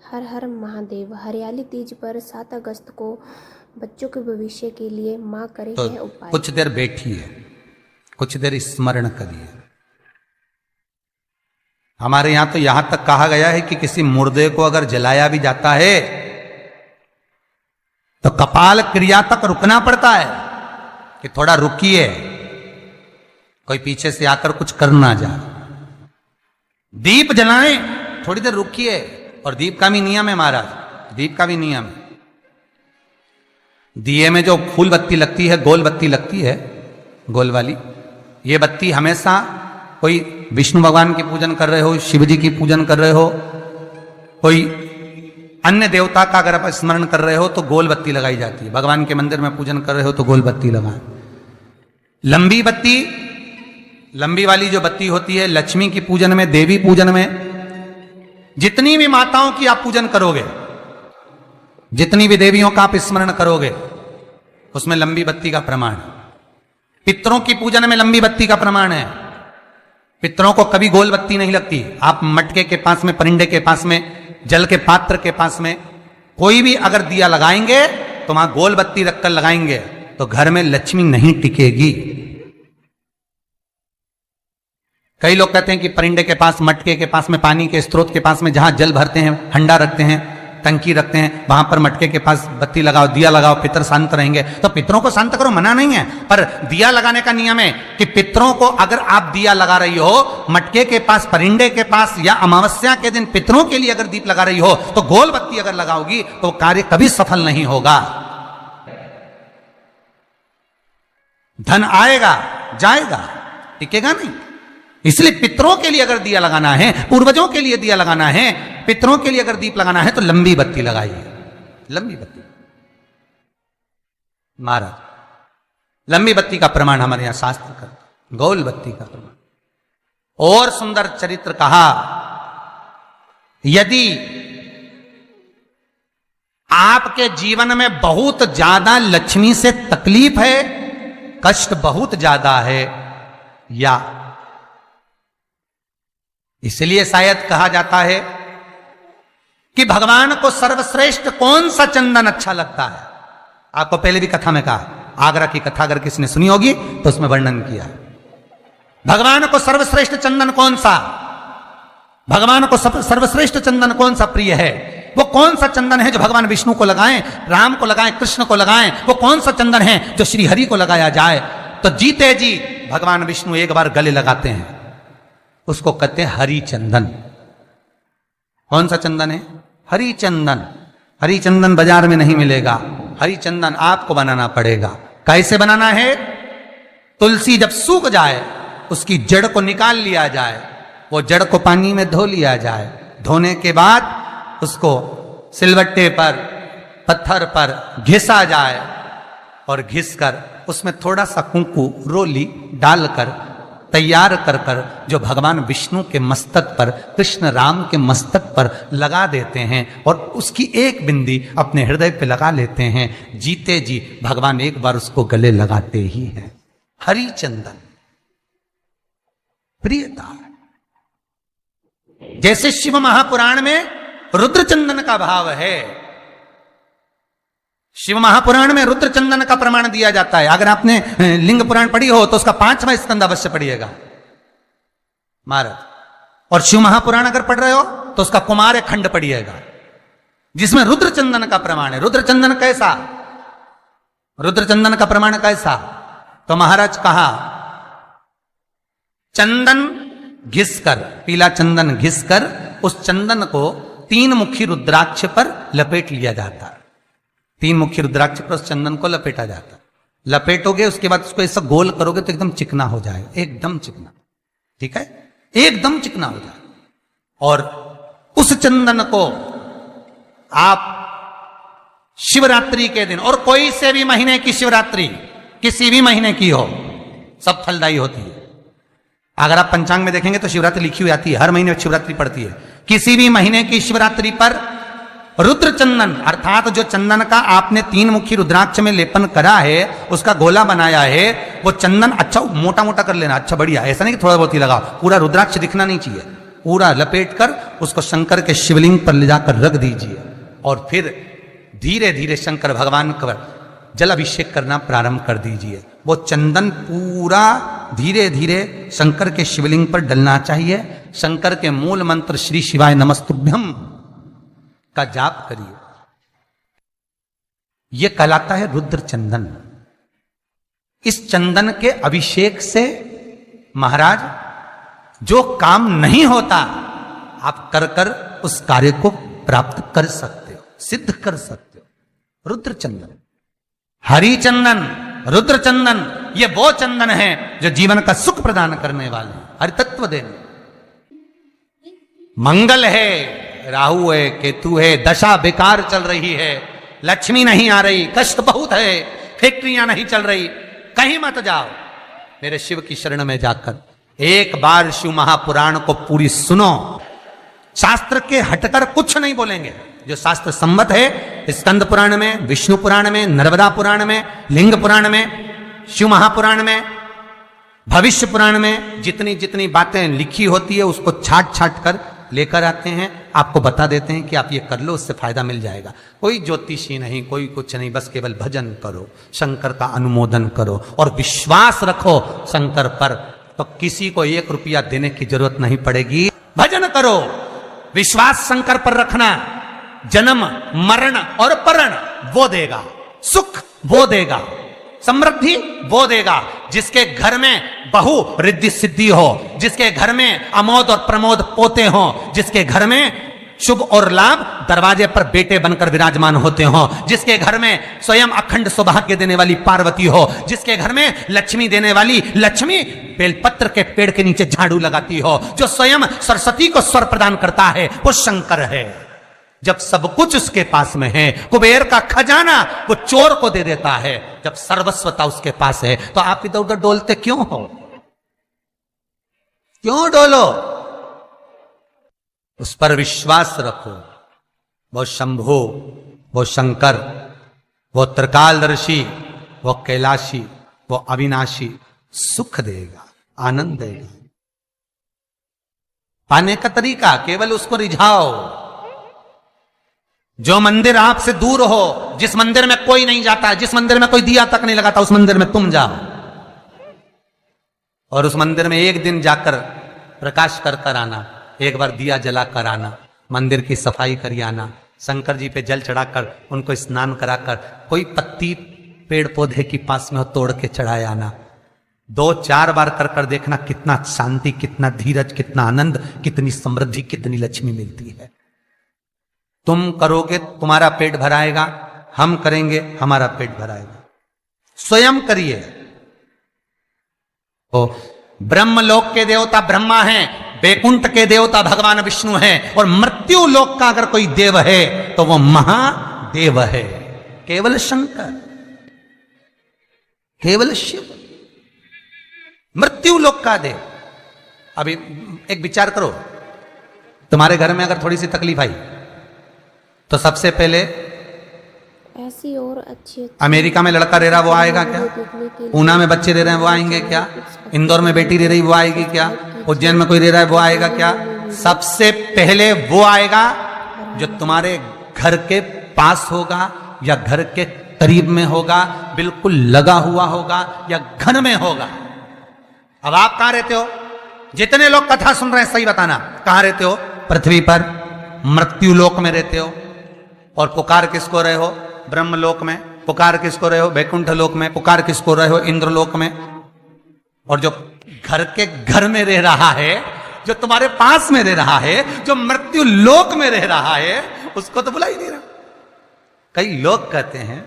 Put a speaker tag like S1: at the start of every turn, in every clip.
S1: हर हर महादेव। हरियाली तीज पर 7 अगस्त को बच्चों के भविष्य के लिए माँ करे
S2: तो
S1: हैं उपाय।
S2: कुछ देर बैठिए, कुछ देर स्मरण करिए। हमारे यहां तो यहां तक कहा गया है कि किसी मुर्दे को अगर जलाया भी जाता है तो कपाल क्रिया तक रुकना पड़ता है कि थोड़ा रुकिए, कोई पीछे से आकर कुछ कर ना जाए। दीप जलाएं, थोड़ी देर रुकिए। और दीप का भी नियम है महाराज, दीप का भी नियम है। दिए में जो फूल बत्ती लगती है, गोल बत्ती लगती है, गोल वाली, ये बत्ती हमेशा कोई विष्णु भगवान की पूजन कर रहे हो, शिव जी की पूजन कर रहे हो, कोई अन्य देवता का अगर आप स्मरण कर रहे हो तो गोल बत्ती लगाई जाती है। भगवान के मंदिर में पूजन कर रहे हो तो गोल बत्ती लगाएं। लंबी बत्ती, लंबी वाली जो बत्ती होती है, लक्ष्मी की पूजन में, देवी पूजन में, जितनी भी माताओं की आप पूजन करोगे, जितनी भी देवियों का आप स्मरण करोगे, उसमें लंबी बत्ती का प्रमाण है। पितरों की पूजन में लंबी बत्ती का प्रमाण है। पितरों को कभी गोल बत्ती नहीं लगती। आप मटके के पास में, परिंदे के पास में, जल के पात्र के पास में कोई भी अगर दिया लगाएंगे तो वहां गोल बत्ती रखकर लगाएंगे तो घर में लक्ष्मी नहीं टिकेगी। कई लोग कहते हैं कि परिंदे के पास, मटके के पास में, पानी के स्रोत के पास में जहां जल भरते हैं, हंडा रखते हैं, टंकी रखते हैं, वहां पर मटके के पास बत्ती लगाओ, दिया लगाओ, पितर शांत रहेंगे। तो पितरों को शांत करो, मना नहीं है, पर दिया लगाने का नियम है कि पितरों को अगर आप दिया लगा रही हो मटके के पास, परिंदे के पास, या अमावस्या के दिन पितरों के लिए अगर दीप लगा रही हो तो गोल बत्ती अगर लगाओगी तो कार्य कभी सफल नहीं होगा। धन आएगा जाएगा, टिकेगा नहीं। इसलिए पितरों के लिए अगर दिया लगाना है, पूर्वजों के लिए दिया लगाना है, पितरों के लिए अगर दीप लगाना है तो लंबी बत्ती लगाइए, लंबी बत्ती। महाराज, लंबी बत्ती का प्रमाण हमारे यहां शास्त्र करते, गोल बत्ती का प्रमाण। और सुंदर चरित्र कहा, यदि आपके जीवन में बहुत ज्यादा लक्ष्मी से तकलीफ है, कष्ट बहुत ज्यादा है, या इसलिए शायद कहा जाता है कि भगवान को सर्वश्रेष्ठ कौन सा चंदन अच्छा लगता है। आपको पहले भी कथा में कहा, आगरा की कथा अगर किसी ने सुनी होगी तो उसमें वर्णन किया है। भगवान को सर्वश्रेष्ठ चंदन कौन सा, भगवान को सर्वश्रेष्ठ चंदन कौन सा प्रिय है, वो कौन सा चंदन है जो भगवान विष्णु को लगाएं, राम को लगाएं, कृष्ण को लगाएं, वो कौन सा चंदन है जो श्री हरि को लगाया जाए। तो जीते जी भगवान विष्णु एक बार गले लगाते हैं, उसको कहते हैं हरि चंदन। कौन सा चंदन है? हरि चंदन। हरि चंदन बाजार में नहीं मिलेगा, हरि चंदन आपको बनाना पड़ेगा। कैसे बनाना है? तुलसी जब सूख जाए उसकी जड़ को निकाल लिया जाए, वो जड़ को पानी में धो लिया जाए, धोने के बाद उसको सिलवट्टे पर, पत्थर पर घिसा जाए और घिसकर उसमें थोड़ा सा कुंकू, रोली डालकर तैयार कर कर जो भगवान विष्णु के मस्तक पर, कृष्ण राम के मस्तक पर लगा देते हैं और उसकी एक बिंदी अपने हृदय पे लगा लेते हैं। जीते जी भगवान एक बार उसको गले लगाते ही हैं। हरि चंदन प्रियता। जैसे शिव महापुराण में रुद्र चंदन का भाव है, शिव महापुराण में रुद्र चंदन का प्रमाण दिया जाता है। अगर आपने लिंग पुराण पढ़ी हो तो उसका 5वां स्कंद अवश्य पढ़िएगा महाराज। और शिव महापुराण अगर पढ़ रहे हो तो उसका कुमार खंड पढ़िएगा, जिसमें रुद्र चंदन का प्रमाण है। रुद्र चंदन कैसा, रुद्र चंदन का प्रमाण कैसा? तो महाराज कहा, चंदन घिसकर, पीला चंदन घिसकर उस चंदन को 3 मुखी रुद्राक्ष पर लपेट लिया जाता है। 3 मुखी रुद्राक्ष पर उस चंदन को लपेटा जाता है। लपेटोगे उसके बाद उसको ऐसा गोल करोगे तो एकदम चिकना हो जाएगा, एकदम चिकना, ठीक है, एकदम चिकना हो जाएगा। और उस चंदन को आप शिवरात्रि के दिन, और कोई से भी महीने की शिवरात्रि, किसी भी महीने की हो, सब फलदायी होती है। अगर आप पंचांग में देखेंगे तो शिवरात्रि लिखी हुई आती है, हर महीने शिवरात्रि पड़ती है। किसी भी महीने की शिवरात्रि पर रुद्र चंदन, अर्थात जो चंदन का आपने 3 मुखी रुद्राक्ष में लेपन करा है, उसका गोला बनाया है, वो चंदन अच्छा मोटा मोटा कर लेना, अच्छा बढ़िया, ऐसा नहीं कि थोड़ा बहुत ही लगाओ, पूरा रुद्राक्ष दिखना नहीं चाहिए, पूरा लपेट कर उसको शंकर के शिवलिंग पर ले जाकर रख दीजिए और फिर धीरे धीरे शंकर भगवान का जल अभिषेक करना प्रारंभ कर दीजिए। वो चंदन पूरा धीरे धीरे शंकर के शिवलिंग पर डलना चाहिए। शंकर के मूल मंत्र श्री शिवाय नमस्तुभ्यम का जाप करिए। यह कहलाता है रुद्र चंदन। इस चंदन के अभिषेक से महाराज जो काम नहीं होता आप कर कर उस कार्य को प्राप्त कर सकते हो, सिद्ध कर सकते हो। रुद्र चंदन, हरि चंदन, रुद्र चंदन, ये वो चंदन है जो जीवन का सुख प्रदान करने वाले, हरि तत्व देने। मंगल है, राहु है, केतु है, दशा बेकार चल रही है, लक्ष्मी नहीं आ रही, कष्ट बहुत है, फैक्ट्रियां नहीं चल रही, कहीं मत जाओ, मेरे शिव की शरण में जाकर एक बार शिव महापुराण को पूरी सुनो। शास्त्र के हटकर कुछ नहीं बोलेंगे। जो शास्त्र सम्मत है, स्कंद पुराण में, विष्णु पुराण में, नर्मदा पुराण में, लिंग पुराण में, शिव महापुराण में, भविष्य पुराण में जितनी जितनी बातें लिखी होती है उसको छाट छाट कर लेकर आते हैं, आपको बता देते हैं कि आप ये कर लो, उससे फायदा मिल जाएगा। कोई ज्योतिषी नहीं, कोई कुछ नहीं, बस केवल भजन करो, शंकर का अनुमोदन करो और विश्वास रखो शंकर पर, तो किसी को 1 रुपया देने की जरूरत नहीं पड़ेगी। भजन करो, विश्वास शंकर पर रखना, जन्म मरण और परण वो देगा, सुख वो देगा, समृद्धि वो देगा। जिसके घर में बहु रिद्धि सिद्धि हो, जिसके घर में अमोद और प्रमोद पोते हो, जिसके घर में शुभ और लाभ दरवाजे पर बेटे बनकर विराजमान होते हो, जिसके घर में स्वयं अखंड सौभाग्य देने वाली पार्वती हो, जिसके घर में लक्ष्मी देने वाली लक्ष्मी बेलपत्र के पेड़ के नीचे झाड़ू लगाती हो, जो स्वयं सरस्वती को स्वर प्रदान करता है वो शंकर है। जब सब कुछ उसके पास में है, कुबेर का खजाना वो चोर को दे देता है, जब सर्वस्वता उसके पास है, तो आप इधर उधर डोलते क्यों हो? क्यों डोलो? उस पर विश्वास रखो। वो शंभु, वो शंकर, वो त्रिकालदर्शी, वो कैलाशी, वो अविनाशी सुख देगा, आनंद देगा। पाने का तरीका केवल उसको रिझाओ। जो मंदिर आपसे दूर हो, जिस मंदिर में कोई नहीं जाता, जिस मंदिर में कोई दिया तक नहीं लगाता, उस मंदिर में तुम जाओ और उस मंदिर में एक दिन जाकर प्रकाश कर कर आना, एक बार दिया जला कर आना, मंदिर की सफाई करी आना, शंकर जी पे जल चढ़ाकर उनको स्नान कराकर, कोई पत्ती पेड़ पौधे के पास में हो तोड़ के चढ़ाए आना। 2-4 बार कर कर देखना कितना शांति, कितना धीरज, कितना आनंद, कितनी समृद्धि, कितनी लक्ष्मी मिलती है। तुम करोगे तुम्हारा पेट भराएगा, हम करेंगे हमारा पेट भराएगा। स्वयं करिए। तो ब्रह्मलोक के देवता ब्रह्मा हैं, वैकुंठ के देवता भगवान विष्णु हैं, और मृत्यु लोक का अगर कोई देव है तो वो महादेव है, केवल शंकर, केवल शिव, मृत्यु लोक का देव। अभी एक विचार करो, तुम्हारे घर में अगर थोड़ी सी तकलीफ आई तो सबसे पहले
S1: ऐसी और अच्छी
S2: अमेरिका में लड़का रह रहा वो आएगा क्या? पूना में बच्चे रह रहे हैं वो आएंगे क्या? इंदौर में बेटी रह रही वो आएगी क्या? उज्जैन में कोई रह रहा है वो आएगा क्या? सबसे पहले वो आएगा जो तुम्हारे घर के पास होगा या घर के करीब में होगा, बिल्कुल लगा हुआ होगा या घर में होगा। अब आप कहां रहते हो? जितने लोग कथा सुन रहे हैं सही बताना, कहां रहते हो? पृथ्वी पर मृत्यु लोक में रहते हो। और पुकार किसको रहे हो? ब्रह्मलोक में। पुकार किसको रहे हो? वैकुंठ लोक में। पुकार किसको रहे हो? इंद्रलोक में। और जो घर के घर में रह रहा है, जो तुम्हारे पास में रह रहा है, जो मृत्यु लोक में रह रहा है, उसको तो बुला ही नहीं रहा। कई लोग कहते हैं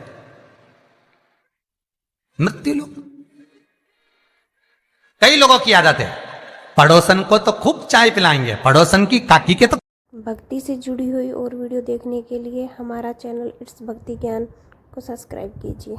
S2: मृत्यु लोक। कई लोगों की आदत है पड़ोसन को तो खूब चाय पिलाएंगे, पड़ोसन की काकी के तो।
S1: भक्ति से जुड़ी हुई और वीडियो देखने के लिए हमारा चैनल इट्स भक्ति ज्ञान को सब्सक्राइब कीजिए।